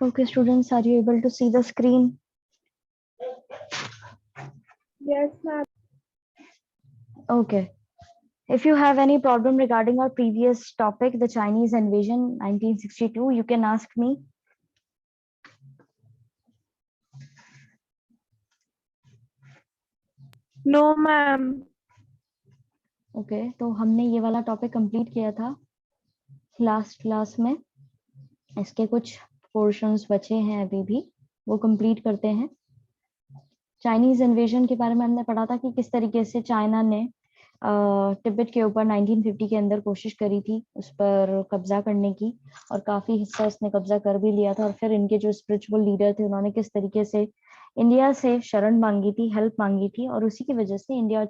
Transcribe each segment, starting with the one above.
Okay, students, are you able to see the screen? Yes, ma'am. Okay. If you have any problem regarding our previous topic, the Chinese invasion 1962, you can ask me. No, ma'am. Okay, तो हमने ये वाला topic complete किया था last class में. इसके कुछ portions बचे हैं अभी भी, वो कंप्लीट करते हैं. चाइनीज इन्वेजन के बारे में हमने पढ़ा था कि किस तरीके से चाइना ने तिब्बत के ऊपर 1950 के अंदर कोशिश करी थी उस पर कब्जा करने की, और काफी हिस्सा उसने कब्जा कर भी लिया था. और फिर इनके जो स्पिरिचुअल लीडर थे उन्होंने किस तरीके से इंडिया से शरण मांगी थी, हेल्प मांगी थी, और उसी की वजह से इंडिया और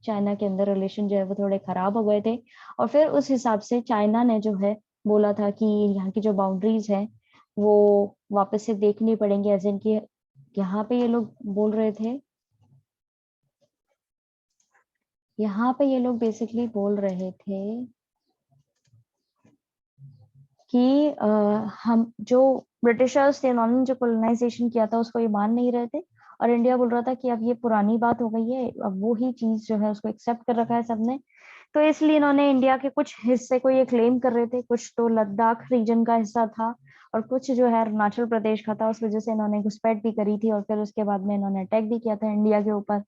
चाइना के अंदर रिलेशन जो है वो थोड़े खराब हो गए थे. और फिर उस हिसाब से चाइना ने जो है बोला था कि यहाँ की जो बाउंड्रीज है वो वापस से देखनी पड़ेंगी. एज इन की यहाँ पे ये लोग बोल रहे थे, यहाँ पे ये लोग बेसिकली बोल रहे थे कि हम जो ब्रिटिशर्स थे उन्होंने जो कॉलोनाइजेशन किया था उसको ये मान नहीं रहे थे, और इंडिया बोल रहा था कि अब ये पुरानी बात हो गई है, अब वो ही चीज जो है उसको एक्सेप्ट कर रखा है सबने. तो इसलिए इन्होंने इंडिया के कुछ हिस्से को ये क्लेम कर रहे थे. कुछ तो लद्दाख रीजन का हिस्सा था और कुछ जो है अरुणाचल प्रदेश का था. उस वजह से इन्होंने घुसपैठ भी करी थी और फिर उसके बाद में इन्होंने अटैक भी किया था इंडिया के ऊपर,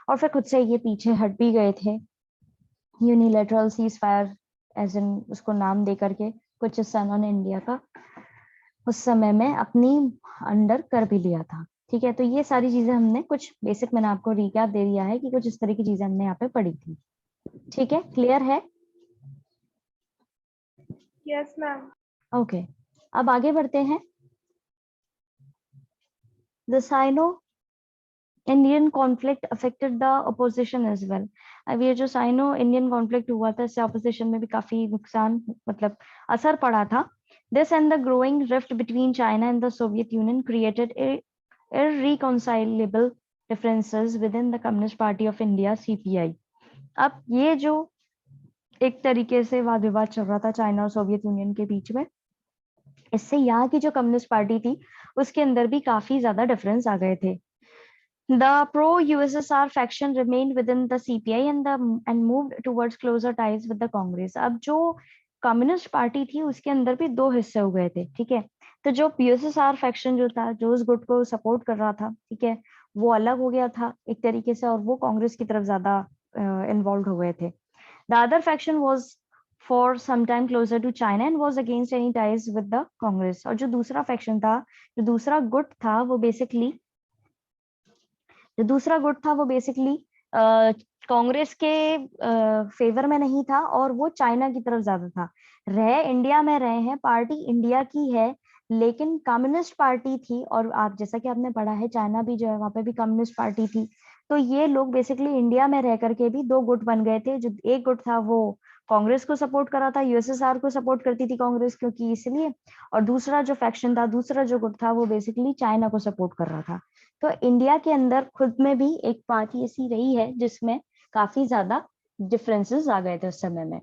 और फिर खुद से ये पीछे हट भी गए थे. Unilateral ceasefire as in उसको नाम दे करके कुछ हिस्सा उन्होंने इंडिया का उस समय में अपनी अंडर कर भी लिया था. ठीक है, तो ये सारी चीजें हमने कुछ बेसिक मैंने आपको रिकैप दे दिया है कि कुछ इस तरह की चीजें हमने यहाँ पे पढ़ी थी. ठीक है, क्लियर है? Yes, ma'am. ओके, अब आगे बढ़ते हैं. The sino Indian conflict affected the opposition as well. अब ये जो साइनो इंडियन कॉन्फ्लिक्ट हुआ था इससे अपोजिशन में भी काफी नुकसान मतलब असर पड़ा था. This and the growing rift between China and the Soviet Union created irreconcilable differences within the Communist Party of India (CPI). अब ये जो एक तरीके से वाद विवाद चल रहा था चाइना और सोवियत यूनियन के बीच में, इससे यहाँ की जो कम्युनिस्ट पार्टी थी उसके अंदर भी काफी ज्यादा डिफरेंस आ गए थे. The pro-USSR faction remained within the CPI and moved towards closer ties with the Congress. अब जो कम्युनिस्ट पार्टी थी उसके अंदर भी दो हिस्से हो गए थे. ठीक है, तो जो यूएसएसआर फैक्शन जो था, जो उस गुट को सपोर्ट कर रहा था, ठीक है, वो अलग हो गया था एक तरीके से, और वो कांग्रेस की तरफ ज्यादा इन्वॉल्व हो गए थे. The other faction was for some time closer to China and was against any ties with the Congress. और जो दूसरा फैक्शन था, जो दूसरा गुट था, वो बेसिकली कांग्रेस के फेवर में नहीं था और वो चाइना की तरफ ज्यादा था. रहे इंडिया में रहे हैं, पार्टी इंडिया की है, लेकिन कम्युनिस्ट पार्टी थी. और आप जैसा कि आपने पढ़ा है चाइना भी जो है वहां पे भी कम्युनिस्ट पार्टी थी. तो ये लोग बेसिकली इंडिया में रह करके भी दो गुट बन गए थे. जो एक गुट था वो कांग्रेस को सपोर्ट कर रहा था, यूएसएसआर को सपोर्ट करती थी कांग्रेस क्योंकि इसलिए, और दूसरा जो फैक्शन था, दूसरा जो गुट था, वो बेसिकली चाइना को सपोर्ट कर रहा था. तो इंडिया के अंदर खुद में भी एक पार्टी ऐसी रही है जिसमें काफी ज्यादा डिफरेंसेस आ गए थे उस समय में.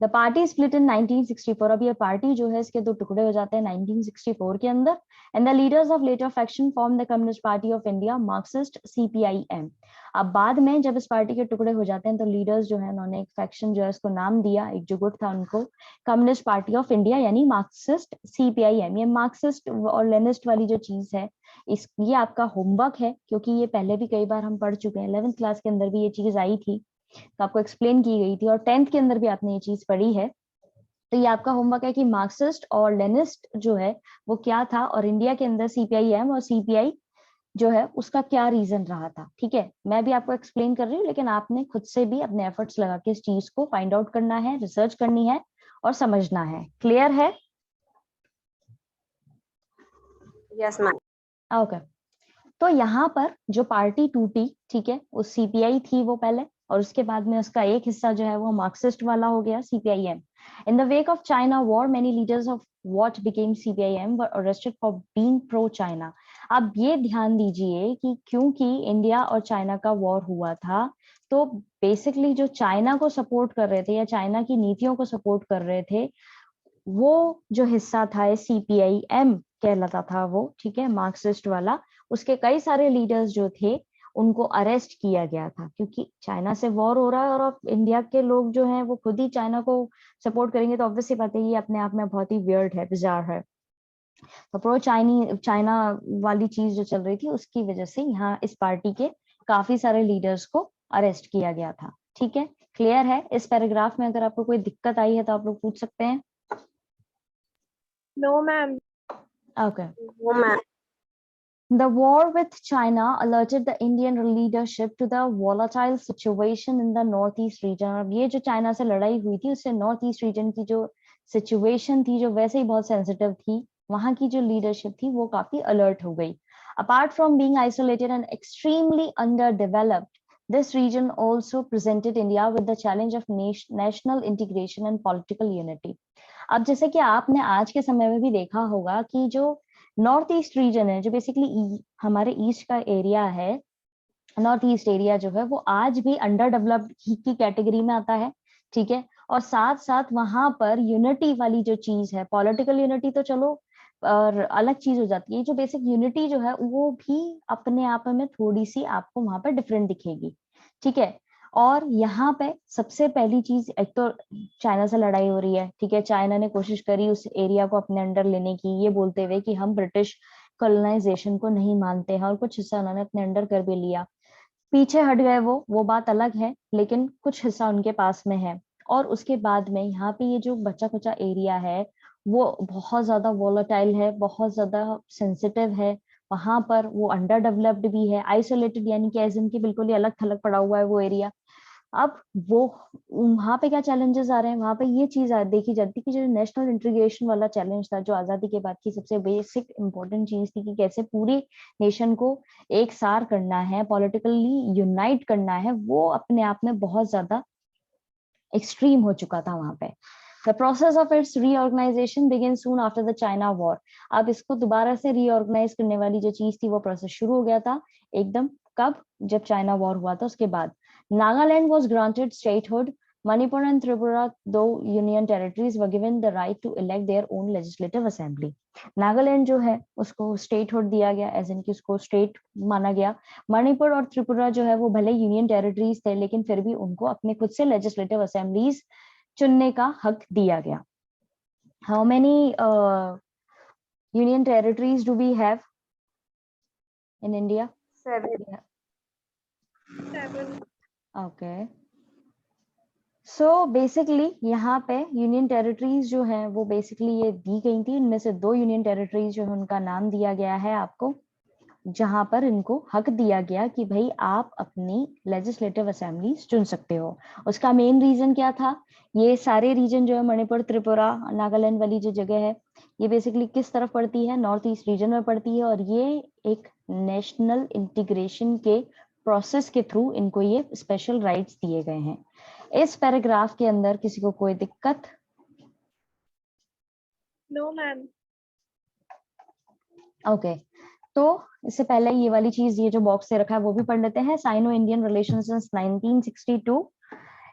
The party split in 1964. अब ये पार्टी जो है इसके दो टुकड़े हो जाते हैं 1964 के अंदर. And the leaders of latter faction form the Communist Party of India Marxist CPIM. अब बाद में जब इस पार्टी के टुकड़े हो जाते हैं तो लीडर्स जो है उन्होंने एक फैक्शन जो है इसको नाम दिया, एक जो गुट था उनको, कम्युनिस्ट पार्टी ऑफ इंडिया यानी मार्क्सिस्ट CPIM. ये मार्क्सिस्ट और लेनिस्ट वाली जो चीज है ये आपका होमवर्क है क्योंकि ये पहले भी कई बार हम पढ़ चुके हैं. 11th क्लास के अंदर भी ये चीज आई थी तो आपको एक्सप्लेन की गई थी, और 10th के अंदर भी आपने ये चीज पढ़ी है. तो ये आपका होमवर्क है कि मार्क्सिस्ट और लेनिस्ट जो है वो क्या था, और इंडिया के अंदर CPIM और CPI जो है उसका क्या रीजन रहा था. ठीक है, मैं भी आपको एक्सप्लेन कर रही हूँ लेकिन आपने खुद से भी अपने एफर्ट्स लगा के इस चीज को फाइंड आउट करना है, रिसर्च करनी है और समझना है. क्लियर है? Yes ma'am. ओके, तो यहाँ पर जो पार्टी टूटी, ठीक है, वो CPI थी वो पहले, और उसके बाद में उसका एक हिस्सा जो है वो मार्क्सिस्ट वाला हो गया CPIM. In the wake of China war many leaders of what became CPIM were arrested for being pro China. अब ये ध्यान दीजिए कि क्योंकि इंडिया और चाइना का वॉर हुआ था तो बेसिकली जो चाइना को सपोर्ट कर रहे थे या चाइना की नीतियों को सपोर्ट कर रहे थे वो जो हिस्सा था CPIM, कहलाता था वो, ठीक है, मार्क्सिस्ट वाला। उसके कई सारे लीडर्स जो थे उनको अरेस्ट किया गया था, क्योंकि चाइना से वॉर हो रहा है और अब इंडिया के लोग जो हैं वो खुद ही चाइना को सपोर्ट करेंगे, तो ऑब्वियसली बात है ये अपने आप में बहुत ही वियर्ड है, बिजार है। तो प्रो चाइना वाली चीज जो चल रही थी उसकी वजह से यहाँ इस पार्टी के काफी सारे लीडर्स को अरेस्ट किया गया था। ठीक है, क्लियर है? इस पैराग्राफ में अगर आपको कोई दिक्कत आई है तो आप लोग पूछ सकते हैं। No, ma'am. Okay. No, ma'am. The war with China alerted the Indian leadership to the volatile situation in the northeast region। अब ये जो चाइना से लड़ाई हुई थी उससे नॉर्थ ईस्ट रीजन की जो सिचुएशन थी, जो वैसे ही बहुत सेंसिटिव थी, वहां की जो लीडरशिप थी वो काफी अलर्ट हो गई। Apart from being isolated and extremely अंडरडेवलप्ड, this region also presented India with the challenge of national integration and political unity। अब जैसे कि आपने आज के समय में भी देखा होगा कि जो नॉर्थ ईस्ट रीजन है, जो बेसिकली हमारे ईस्ट का एरिया है, नॉर्थ ईस्ट एरिया जो है वो आज भी अंडर डेवलप्ड की कैटेगरी में आता है। ठीक है, और साथ साथ वहां पर यूनिटी वाली जो चीज है, पॉलिटिकल यूनिटी तो चलो और अलग चीज हो जाती है, जो बेसिक यूनिटी जो है वो भी अपने आप में थोड़ी सी आपको वहां पर डिफरेंट दिखेगी। ठीक है, और यहाँ पे सबसे पहली चीज, एक तो चाइना से लड़ाई हो रही है, ठीक है, चाइना ने कोशिश करी उस एरिया को अपने अंडर लेने की, ये बोलते हुए कि हम ब्रिटिश कॉलोनाइजेशन को नहीं मानते हैं, और कुछ हिस्सा उन्होंने अपने अंडर कर भी लिया। पीछे हट गए वो बात अलग है, लेकिन कुछ हिस्सा उनके पास में है। और उसके बाद में यहाँ पे ये जो बचा कुचा एरिया है वो बहुत ज्यादा वोलेटाइल है, बहुत ज्यादा सेंसिटिव है। वहां पर वो अंडर डेवलप्ड भी है, आइसोलेटेड, यानी कि एज की बिल्कुल ही अलग थलग पड़ा हुआ है वो एरिया। अब वो वहां पे क्या चैलेंजेस आ रहे हैं, वहां पे ये चीज देखी जाती है कि जो नेशनल इंटीग्रेशन वाला चैलेंज था, जो आजादी के बाद की सबसे बेसिक इंपॉर्टेंट चीज थी कि कैसे पूरी नेशन को एक सार करना है, पॉलिटिकली यूनाइट करना है, वो अपने आप में बहुत ज्यादा एक्सट्रीम हो चुका था वहां पे। The process of its reorganization began soon after the China War। अब इसको दोबारा से रीऑर्गेनाइज करने वाली जो चीज थी वो प्रोसेस शुरू हो गया था एकदम, कब? जब चाइना वॉर हुआ था उसके बाद। Nagaland was granted statehood। Manipur and Tripura, though union territories, were given the right to elect their own legislative assembly। Nagaland जो है उसको स्टेटहुड दिया गया, एज इन की उसको स्टेट माना गया। मणिपुर और त्रिपुरा जो है वो भले यूनियन टेरिटरीज थे, लेकिन फिर भी उनको अपने खुद से लेजिस्लेटिव असेंबलीज चुनने का हक दिया गया। How many union territories do we have in India? 7. 7. Okay, so basically यहाँ पे यूनियन टेरिटरीज जो है वो बेसिकली ये दी गई थी। इनमें से 2 यूनियन टेरिटरीज जो है उनका नाम दिया गया है आपको, जहां पर इनको हक दिया गया कि भाई आप अपनी लेजिस्लेटिव असेंबली चुन सकते हो। उसका मेन रीजन क्या था? ये सारे रीजन जो है, मणिपुर, त्रिपुरा, नागालैंड वाली जो जगह है, ये बेसिकली किस तरफ पड़ती है? नॉर्थ ईस्ट रीजन में पड़ती है, और ये एक नेशनल इंटीग्रेशन के प्रोसेस के थ्रू इनको ये स्पेशल राइट्स दिए गए हैं। इस पैराग्राफ के अंदर किसी को कोई दिक्कत? No, ma'am. ओके, तो इससे पहले ये वाली चीज, ये जो बॉक्स से रखा है वो भी पढ़ लेते हैं। Sino Indian relations since 1962।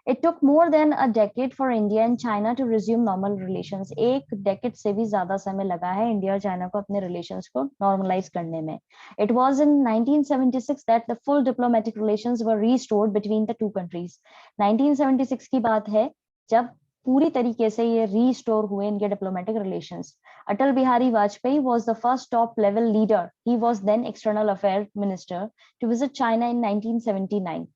It took more than a decade for India and China to resume normal relations। एक डेकेड से भी ज्यादा समय लगा है इंडिया और चाइना को अपने रिलेशंस को नॉर्मलाइज करने में। It was in 1976 that the full diplomatic relations were restored between the two countries। 1976 की बात है जब पूरी तरीके से ये रीस्टोर हुए इनके diplomatic relations. Atal Bihari Vajpayee was the first top level leader। He was then external affairs minister to visit China in 1979।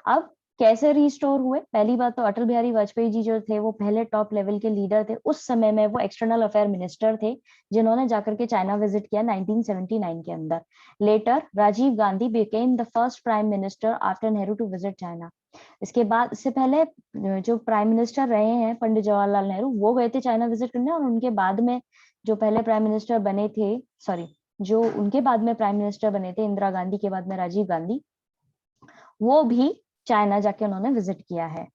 अब कैसे रिस्टोर हुए? पहली बात तो अटल बिहारी वाजपेयी जी जो थे वो पहले टॉप लेवल के लीडर थे, उस समय में वो एक्सटर्नल अफेयर मिनिस्टर थे जिन्होंने जाकर के चाइना विजिट किया 1979 के अंदर। Later Rajiv Gandhi became the first prime minister after Nehru to visit China. इसके बाद, इससे पहले जो प्राइम मिनिस्टर रहे हैं पंडित जवाहरलाल नेहरू, वो गए थे चाइना विजिट करने, और उनके बाद में जो पहले प्राइम मिनिस्टर बने थे, सॉरी, जो उनके बाद में प्राइम मिनिस्टर बने थे इंदिरा गांधी के बाद में राजीव गांधी, वो भी चाइना जाके उन्होंने विजिट किया है।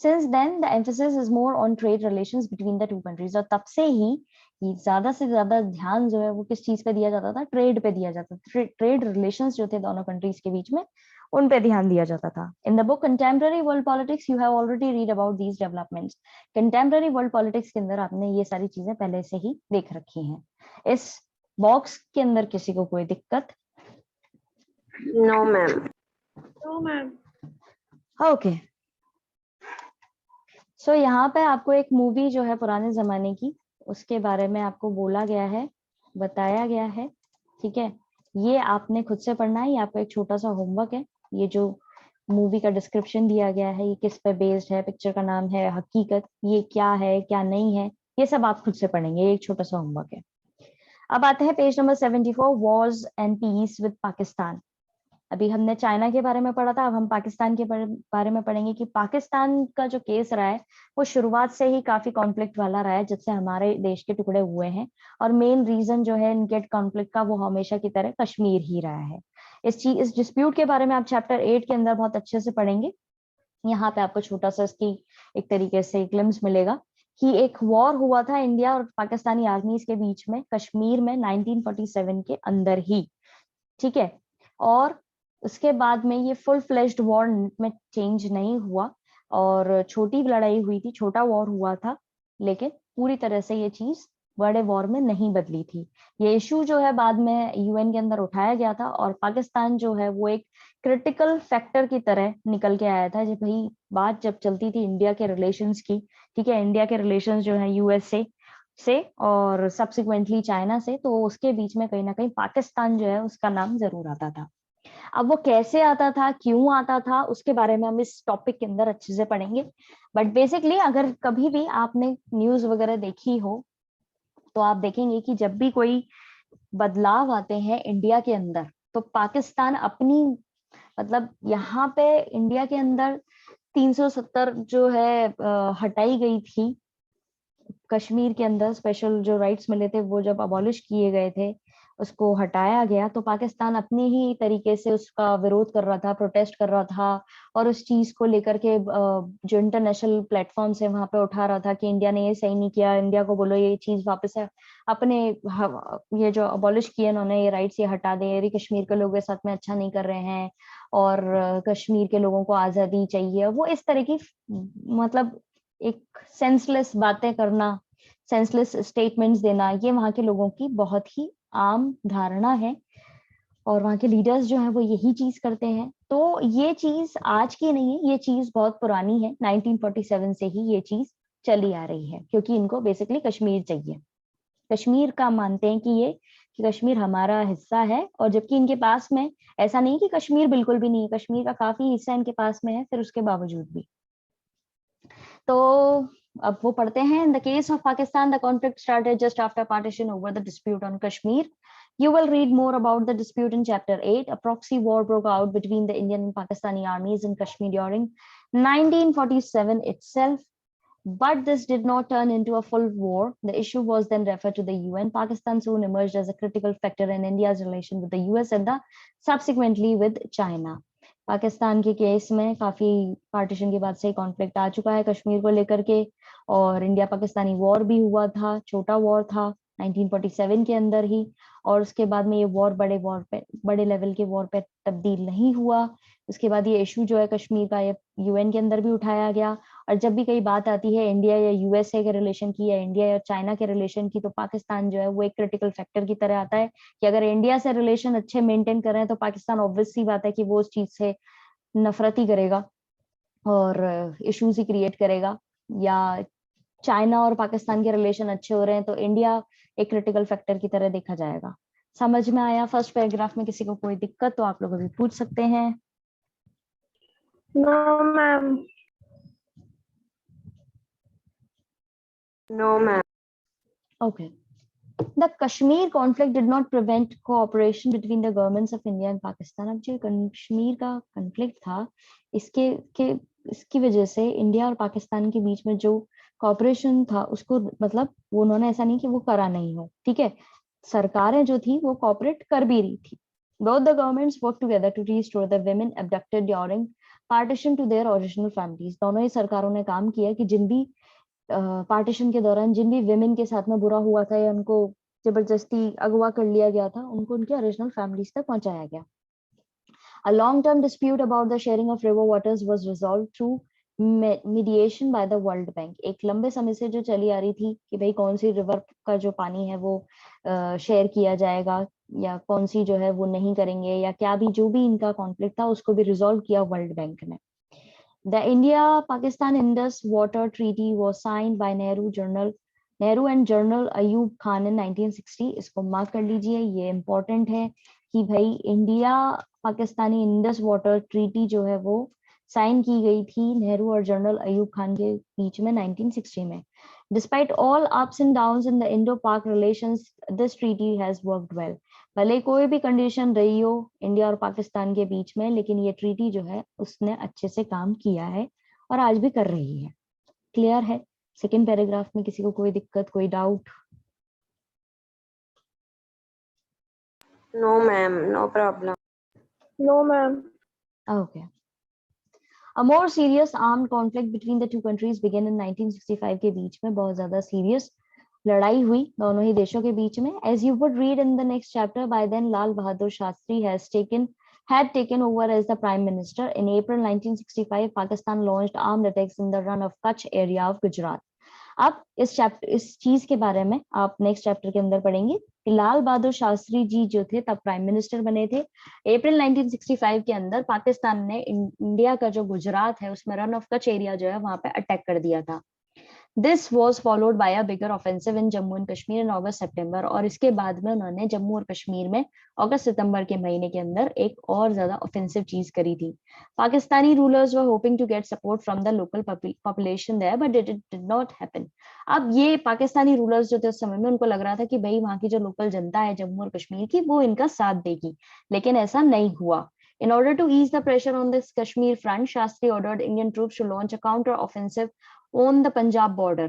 Since then the emphasis is more on trade relations between the two countries। और तब से ही ज्यादा से ज्यादा ध्यान जो है वो किस चीज पे दिया जाता था? ट्रेड पे दिया जाता था। ट्रेड रिलेशंस जो थे दोनों कंट्रीज के बीच में, उन पे ध्यान दिया जाता था। In the book contemporary world politics you have already read about these developments. Contemporary world politics के अंदर आपने ये सारी चीजें पहले से ही देख रखी हैं। इस बॉक्स के अंदर किसी को कोई दिक्कत? No, ma'am. No, ma'am. Okay, सो यहाँ पे आपको एक मूवी जो है पुराने जमाने की, उसके बारे में आपको बोला गया है, बताया गया है, ठीक है। ये आपने खुद से पढ़ना है, ये आपका एक छोटा सा होमवर्क है। ये जो मूवी का डिस्क्रिप्शन दिया गया है, ये किस पे बेस्ड है, पिक्चर का नाम है हकीकत, ये क्या है क्या नहीं है, ये सब आप खुद से पढ़ेंगे। ये एक छोटा सा होमवर्क है। अब आते हैं page number 74, Wars and peace with Pakistan. अभी हमने चाइना के बारे में पढ़ा था, अब हम पाकिस्तान के बारे में पढ़ेंगे कि पाकिस्तान का जो केस रहा है वो शुरुआत से ही काफी कॉन्फ्लिक्ट वाला रहा है, जब से हमारे देश के टुकड़े हुए हैं। और मेन रीजन जो है इनके कॉन्फ्लिक्ट का वो हमेशा की तरह कश्मीर ही रहा है। इस डिस्प्यूट के बारे में आप चैप्टर 8 के अंदर बहुत अच्छे से पढ़ेंगे। यहाँ पे आपको छोटा सा इसकी एक तरीके से ग्लिम्स मिलेगा कि एक वॉर हुआ था इंडिया और पाकिस्तानी आर्मीज के बीच में कश्मीर में 1947 के अंदर ही, ठीक है। और उसके बाद में ये फुल फ्लेश्ड वॉर में चेंज नहीं हुआ, और छोटी लड़ाई हुई थी, छोटा वॉर हुआ था, लेकिन पूरी तरह से ये चीज बड़े वॉर में नहीं बदली थी। ये इशू जो है बाद में यूएन के अंदर उठाया गया था, और पाकिस्तान जो है वो एक क्रिटिकल फैक्टर की तरह निकल के आया था। जब भाई बात जब चलती थी इंडिया के रिलेशंस की, ठीक है, इंडिया के रिलेशंस जो है यूएसए से और सब्सिक्वेंटली चाइना से, तो उसके बीच में कहीं ना कहीं पाकिस्तान जो है उसका नाम जरूर आता था। अब वो कैसे आता था, क्यों आता था, उसके बारे में हम इस टॉपिक के अंदर अच्छे से पढ़ेंगे। बट बेसिकली अगर कभी भी आपने न्यूज वगैरह देखी हो तो आप देखेंगे कि जब भी कोई बदलाव आते हैं इंडिया के अंदर, तो पाकिस्तान अपनी मतलब यहाँ पे इंडिया के अंदर 370 जो है हटाई गई थी। कश्मीर के अंदर स्पेशल जो राइट्स मिले थे वो जब अबॉलिश किए गए थे, उसको हटाया गया, तो पाकिस्तान अपने ही तरीके से उसका विरोध कर रहा था, प्रोटेस्ट कर रहा था, और उस चीज को लेकर के जो इंटरनेशनल प्लेटफॉर्म्स है वहां पे उठा रहा था कि इंडिया ने ये सही नहीं किया, इंडिया को बोलो ये चीज वापस है अपने ये जो अबॉलिश किए इन्होंने ये राइट्स ये हटा दे, ये कश्मीर के लोगों के साथ में अच्छा नहीं कर रहे हैं, और कश्मीर के लोगों को आजादी चाहिए। वो इस तरह की मतलब एक सेंसलेस बातें करना, सेंसलेस स्टेटमेंट्स देना, ये वहां के लोगों की बहुत ही आम धारणा है, और वहां के लीडर्स जो हैं वो यही चीज करते हैं। तो ये चीज आज की नहीं है, ये चीज बहुत पुरानी है, 1947 से ही ये चीज चली आ रही है, क्योंकि इनको बेसिकली कश्मीर चाहिए। कश्मीर का मानते हैं कि कश्मीर हमारा हिस्सा है, और जबकि इनके पास में ऐसा नहीं कि कश्मीर बिल्कुल भी नहीं है, कश्मीर का काफी हिस्सा इनके पास में है, फिर उसके बावजूद भी। तो अब वो पढ़ते हैं। In the case of Pakistan, the conflict started just after partition over the dispute on Kashmir. You will read more about the dispute in chapter 8. A proxy war broke out between the Indian and Pakistani armies in Kashmir during 1947 itself. But this did not turn into a full war. The issue was then referred to the UN. Pakistan soon emerged as a critical factor in India's relation with the US and subsequently with China. Pakistan के case में काफी partition के बाद से conflict आ चुका है कश्मीर को लेकर के, और इंडिया पाकिस्तानी वॉर भी हुआ था, छोटा वॉर था 1947 के अंदर ही, और उसके बाद में ये वॉर पे बड़े लेवल के वॉर पे तब्दील नहीं हुआ। उसके बाद ये इशू जो है कश्मीर का ये यूएन के अंदर भी उठाया गया, और जब भी कई बात आती है इंडिया या यूएसए के रिलेशन की या इंडिया या चाइना के रिलेशन की, तो पाकिस्तान जो है वो एक क्रिटिकल फैक्टर की तरह आता है कि अगर इंडिया से रिलेशन अच्छे मेंटेन कर रहे हैं तो पाकिस्तान ऑब्वियस सी बात है कि वो उस चीज से नफरत ही करेगा और इश्यूज ही क्रिएट करेगा। या चाइना और पाकिस्तान के रिलेशन अच्छे हो रहे हैं तो इंडिया एक क्रिटिकल फैक्टर की तरह देखा जाएगा। समझ में आया फर्स्ट पैराग्राफ में? किसी को कोई दिक्कत तो आप लोग अभी पूछ सकते हैं। No, ma'am. No, ma'am. Okay. The Kashmir conflict did not prevent cooperation between the governments of India and Pakistan. अब जो कश्मीर का कॉन्फ्लिक्ट था, इसकी वजह से इंडिया और पाकिस्तान के बीच में जो कॉपरेशन था उसको मतलब वो उन्होंने ऐसा नहीं कि वो करा नहीं हो, ठीक है, सरकारें जो थी वो कॉपरेट कर भी रही थी। Both the governments worked together to restore the women abducted during partition to their original families. दोनों ही सरकारों ने काम किया कि जिन भी पार्टीशन के दौरान जिन भी विमेन के साथ में बुरा हुआ था या उनको जबरदस्ती अगवा कर लिया गया था, उनको उनके ओरिजिनल फैमिलीज तक पहुंचाया गया। A long-term dispute about the sharing of river waters was resolved through mediation by the world bank, एक लंबे समय से जो चली आ रही थी कि भाई कौन सी रिवर का जो पानी है वो शेयर किया जाएगा या कौन सी जो है वो नहीं करेंगे, या क्या भी जो भी इनका कॉन्फ्लिक्ट था उसको भी रिजॉल्व किया वर्ल्ड बैंक ने। The India Pakistan Indus water treaty was signed by Nehru and general Ayub Khan in 1960। इसको मार्क कर लीजिए, ये इम्पोर्टेंट है कि भाई India Pakistani Indus water treaty जो है वो साइन की गई थी नेहरू और जनरल अयूब खान के बीच में 1960 में। Despite all ups and downs in the Indo Pak relations, this treaty has worked well. भले कोई भी कंडीशन रही हो इंडिया और पाकिस्तान के बीच में, लेकिन ये ट्रीटी जो है उसने अच्छे से काम किया है और आज भी कर रही है। क्लियर है? सेकेंड पैराग्राफ में किसी को कोई दिक्कत, कोई doubt? No, ma'am. No problem. No, ma'am. Okay. A more serious armed conflict between the two countries began in 1965 के बीच में बहुत ज्यादा सीरियस लड़ाई हुई दोनों ही देशों के बीच में। As you would read in the next chapter, by then Lal Bahadur Shastri had taken over as the Prime Minister. In April 1965, Pakistan launched armed attacks in the run of Kutch area of Gujarat. अब इस चीज के बारे में आप next chapter के अंदर पढ़ेंगे कि लाल बहादुर शास्त्री जी जो थे तब प्राइम मिनिस्टर बने थे। अप्रैल 1965 के अंदर पाकिस्तान ने इंडिया का जो गुजरात है उसमें रन ऑफ कच्छ एरिया जो है वहां पे अटैक कर दिया था। This was followed by a bigger offensive in Jammu and Kashmir in August September, और इसके बाद में उन्होंने जम्मू और कश्मीर में अगस्त सितंबर के महीने के अंदर एक और ज्यादा ऑफेंसिव चीज करी थी। Pakistani rulers were hoping to get support from the local population there but it did not happen. अब ये पाकिस्तानी रूलर्स जो थे उस समय में उनको लग रहा था कि भाई वहां की जो लोकल जनता है जम्मू और कश्मीर की वो इनका साथ देगी, लेकिन ऐसा नहीं हुआ। In order to ease the pressure on this Kashmir front, Shastri ordered Indian troops to launch a counter-offensive on the Punjab border.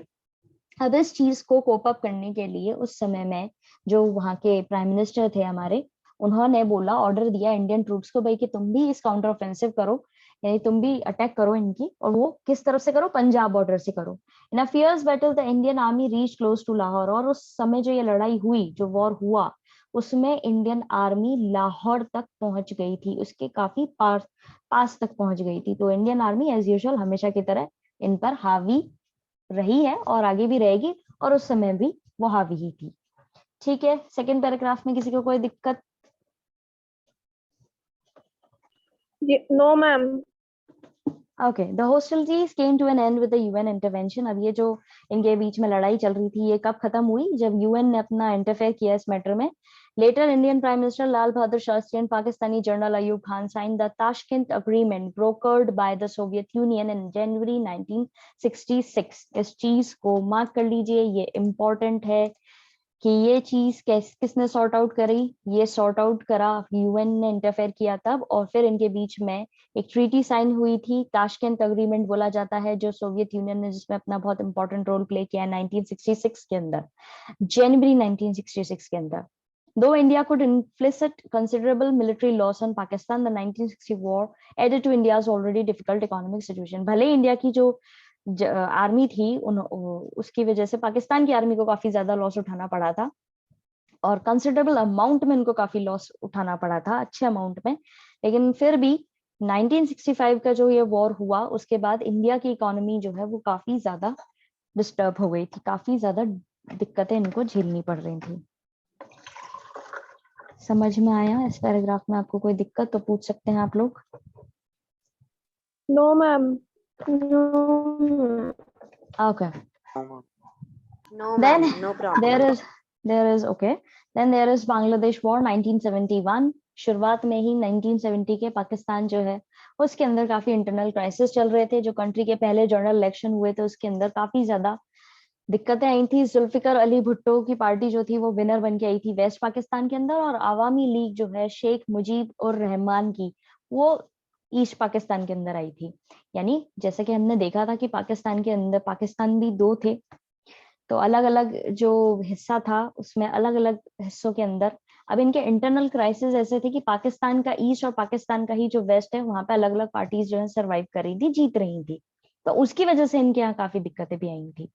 अब इस चीज को कोप अप करने के लिए उस समय में जो वहां के प्राइम मिनिस्टर थे हमारे, उन्होंने बोला, ऑर्डर दिया इंडियन ट्रूप्स को भाई कि तुम भी इस काउंटर ऑफेंसिव करो, यानी तुम भी अटैक करो इनकी, और वो किस तरफ से करो? पंजाब बॉर्डर से करो। In a fierce battle the Indian army reach close to Lahore, और उस समय जो ये लड़ाई हुई, जो वॉर हुआ, उसमें इंडियन आर्मी लाहौर तक पहुंच गई थी, उसके काफी पास तक पहुंच गई थी। तो इंडियन आर्मी एज यूजुअल हमेशा की तरह इन पर हावी रही है और आगे भी रहेगी, और उस समय भी वो हावी ही थी। ठीक है, सेकेंड पैराग्राफ में किसी को कोई दिक्कत? No, ma'am. Okay, the hostilities came to an end with the UN intervention. अब ये जो इनके बीच में लड़ाई चल रही थी ये कब खत्म हुई? जब यूएन ने अपना इंटरफेयर किया इस मैटर में। Later, Indian Prime Minister Lal Bahadur Shastri and Pakistani General Ayub Khan signed the Tashkent Agreement, brokered by the Soviet Union in January 1966. इस चीज को मार्क कर लीजिए, ये इम्पोर्टेंट है कि ये चीज किसने सॉर्ट आउट करी? ये सॉर्ट आउट करा यूएन ने, इंटरफेयर किया तब, और फिर इनके बीच में एक ट्रीटी साइन हुई थी, ताशकेंट अग्रीमेंट बोला जाता है, जो सोवियत यूनियन ने जिसमें अपना बहुत इंपॉर्टेंट रोल प्ले किया 1966 के अंदर, जनवरी 1966 के अंदर। Though India could inflict considerable military loss on Pakistan, the 1960 war added to India's already difficult economic situation. भले इंडिया की जो आर्मी थी उसकी वजह से पाकिस्तान की आर्मी को काफी ज्यादा लॉस उठाना पड़ा था, और कंसिडरेबल अमाउंट में इनको काफी लॉस उठाना पड़ा था, अच्छे अमाउंट में, लेकिन फिर भी 1965 का जो ये वॉर हुआ उसके बाद इंडिया की इकोनॉमी जो है वो काफी ज्यादा डिस्टर्ब हो गई थी, काफी ज्यादा दिक्कतें इनको झेलनी पड़ रही थी। समझ में आया? इस पैराग्राफ में आपको कोई दिक्कत तो पूछ सकते हैं आप लोग। No, ma'am. No. Okay. No, Then ma'am. No problem. there is okay. Then there is Bangladesh War 1971. शुरुआत में ही 1970 के पाकिस्तान जो है उसके अंदर काफी इंटरनल क्राइसिस चल रहे थे। जो कंट्री के पहले जनरल इलेक्शन हुए थे उसके अंदर काफी ज्यादा दिक्कतें आई थी। जुल्फिकर अली भुट्टो की पार्टी जो थी वो विनर बन के आई थी वेस्ट पाकिस्तान के अंदर, और आवामी लीग जो है शेख मुजीब और रहमान की, वो ईस्ट पाकिस्तान के अंदर आई थी। यानी जैसे कि हमने देखा था कि पाकिस्तान के अंदर पाकिस्तान भी दो थे, तो अलग अलग जो हिस्सा था उसमें अलग अलग हिस्सों के अंदर अब इनके इंटरनल क्राइसिस ऐसे थे कि पाकिस्तान का ईस्ट और पाकिस्तान का ही जो वेस्ट है वहां पे अलग अलग पार्टीज जो है सर्वाइव कर रही थी, जीत रही थी, तो उसकी वजह से इनके यहाँ काफी दिक्कतें भी आई थी।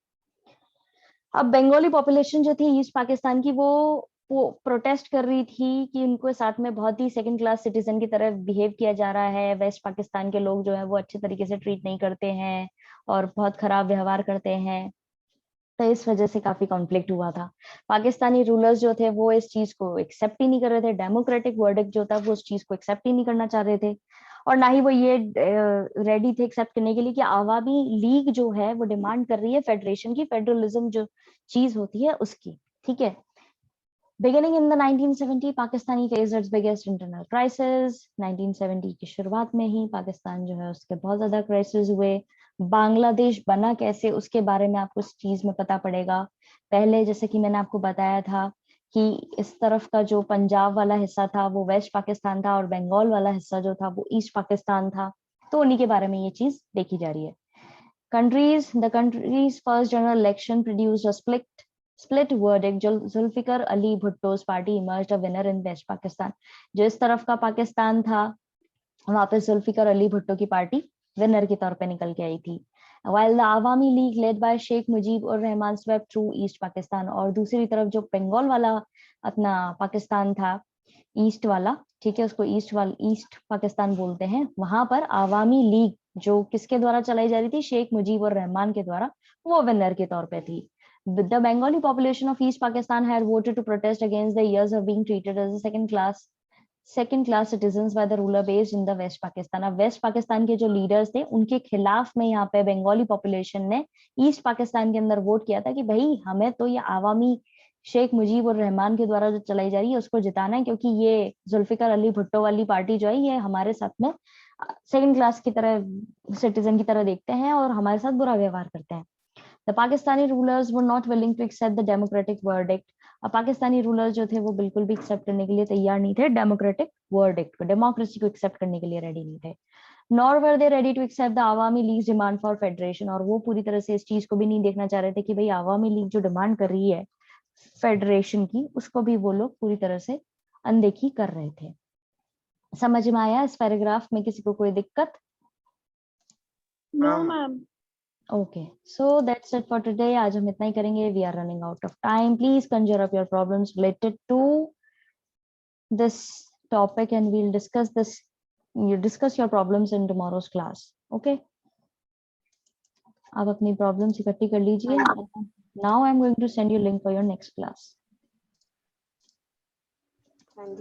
अब बंगाली पॉपुलेशन जो थी ईस्ट पाकिस्तान की वो वो प्रोटेस्ट कर रही थी कि उनको साथ में बहुत ही सेकंड क्लास सिटीजन की तरह बिहेव किया जा रहा है, वेस्ट पाकिस्तान के लोग जो है वो अच्छे तरीके से ट्रीट नहीं करते हैं और बहुत खराब व्यवहार करते हैं। तो इस वजह से काफी कॉन्फ्लिक्ट हुआ था। पाकिस्तानी रूलर्स जो थे वो इस चीज को एक्सेप्ट ही नहीं कर रहे थे, डेमोक्रेटिक वर्डिक्ट जो था वो उस चीज को एक्सेप्ट ही नहीं करना चाह रहे थे, और ना ही वो ये रेडी थे एक्सेप्ट करने के लिए कि आवामी लीग जो है वो डिमांड कर रही है फेडरेशन की, फेडरलिज्म जो चीज होती है उसकी। ठीक है। Beginning in the 1970, Pakistani faced its biggest internal crisis। 1970 की शुरुआत में ही पाकिस्तान जो है उसके बहुत ज्यादा क्राइसिस हुए। बांग्लादेश बना कैसे उसके बारे में आपको इस चीज में पता पड़ेगा। पहले जैसे कि मैंने आपको बताया था कि इस तरफ का जो पंजाब वाला हिस्सा था वो वेस्ट पाकिस्तान था और बंगाल वाला हिस्सा जो था वो ईस्ट पाकिस्तान था। तो उन्हीं के बारे में ये चीज देखी जा रही है। The country's first general election produced a split verdict। Zulfikar Ali भुट्टो's party emerged a winner in West Pakistan। जो इस तरफ का पाकिस्तान था वहां पे जुल्फिकर अली भुट्टो की पार्टी विनर के तौर पे निकल के आई थी। While the Awami League led by Sheikh Mujib ur Rahman swept through East Pakistan। और दूसरी तरफ जो बंगाल वाला अपना पाकिस्तान था, ईस्ट वाला, ठीक है, उसको ईस्ट पाकिस्तान बोलते हैं, वहां पर आवामी लीग जो किसके द्वारा चलाई जा रही थी, शेख मुजीब और रहमान के द्वारा, वो विनर के तौर पे थी। The Bengali population of East Pakistan had voted to protest against the years of being treated as a second class citizens by the ruler based in the West Pakistan। अब वेस्ट पाकिस्तान के जो leaders थे उनके खिलाफ में यहाँ पे Bengali population ने ईस्ट पाकिस्तान के अंदर वोट किया था कि भाई हमें तो ये आवामी शेख मुजीब और रहमान के द्वारा जो चलाई जा रही है उसको जिताना है, क्योंकि ये जुल्फिकर अली भुट्टो वाली पार्टी जो है ये हमारे साथ में सेकंड क्लास की तरह सिटीजन की तरह देखते हैं और हमारे साथ बुरा व्यवहार करते हैं। The Pakistani rulers were not willing to accept the democratic verdict। अब पाकिस्तानी रूलर्स जो थे वो बिल्कुल भी एक्सेप्ट करने के लिए तैयार नहीं थे डेमोक्रेटिक वर्डिक्ट को, डेमोक्रेसी को एक्सेप्ट करने के लिए रेडी नहीं थे। Nor were they ready to accept the Awami League demand for federation. और वो पूरी तरह से इस चीज को भी नहीं देखना चाह रहे थे कि भाई आवामी लीग जो डिमांड कर रही है फेडरेशन की, उसको भी वो लोग पूरी तरह से अनदेखी कर रहे थे। समझ में आया इस पैराग्राफ में किसी को कोई दिक्कत? No, ma'am. Okay, so that's it for today। आज हम इतना ही करेंगे। We are running out of time। Please conjure up your problems related to this topic and we'll discuss this. You discuss your problems in tomorrow's class. Okay? आप अपनी problems इकट्ठी कर लीजिए। Now I'm going to send you link for your next class। हाँ जी।